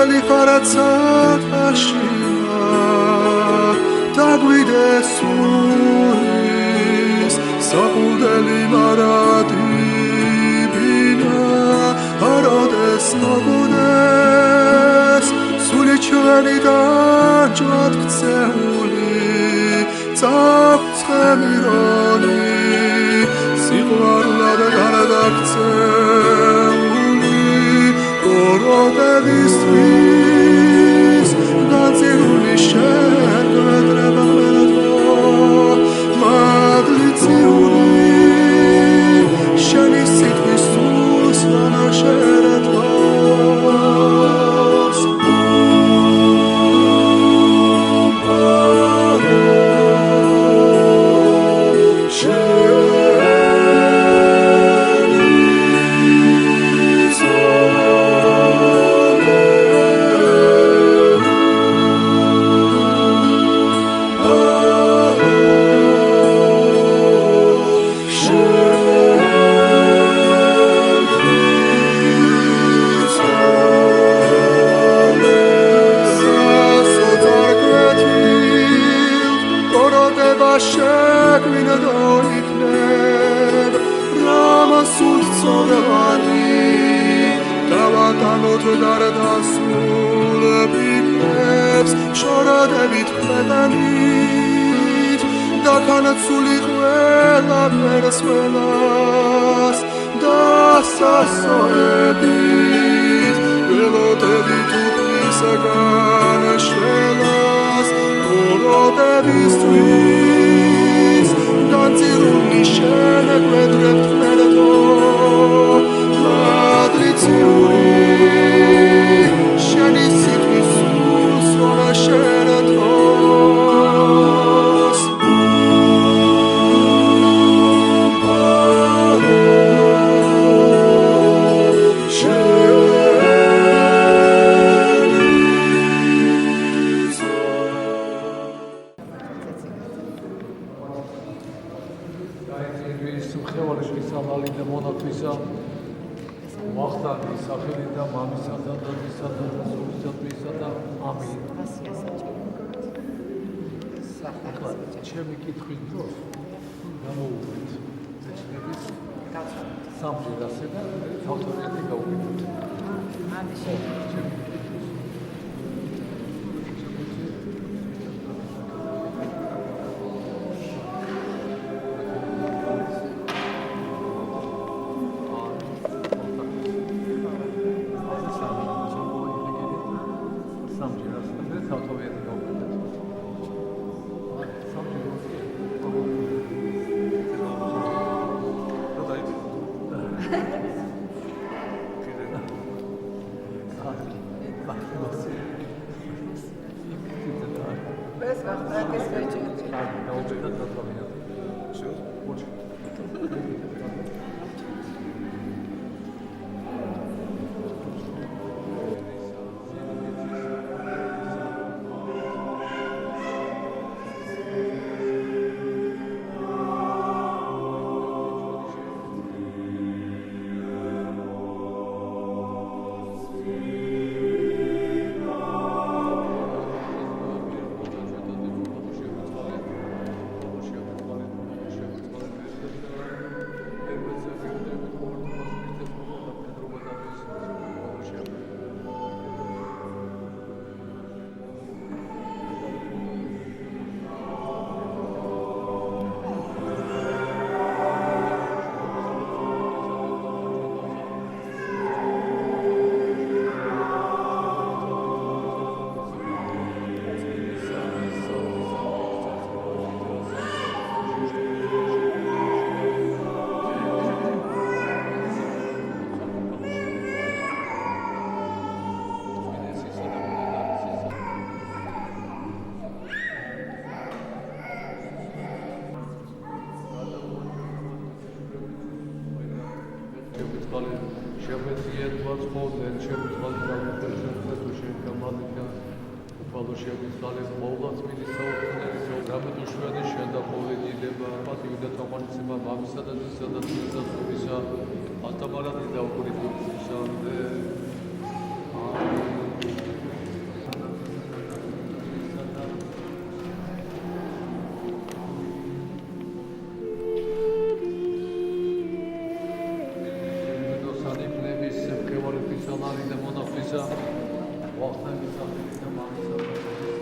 სულელი ხარაცათაშია დაგვიდეს სულის საყუდელი მარადი ბინა აროდეს მოგდეს სული ჩვენი დაჯვად ქცეული წავწყემირონი სიყვარულად გარდაქცეული ოროდებისთვის განწირული შენ გვედრება მერეთო მადლიციური შენი სიტყვის სულს ვანაშერეთოს შორადებით ყველანით დაქანაცული ყველა პერსველას დასასოებით ველოდებით უფლისაგან შველას ოროდებისთვის განწირული შენ გვედრებთ მერეთო მადლიციური შენი სიტყვის სულს ვანაშერეთოს ვახტანგის სახელით და მამისა და დედისა და სულისადმისა და ამინ. ჩემი კითხვის დროს გამოვუვით ეჭვების სამჯერ ასე და ავტორიტეტი გავუკეთოთ. ჩემი ხმარი და მონახვისა, ვახტანგის სახელით და მამისა და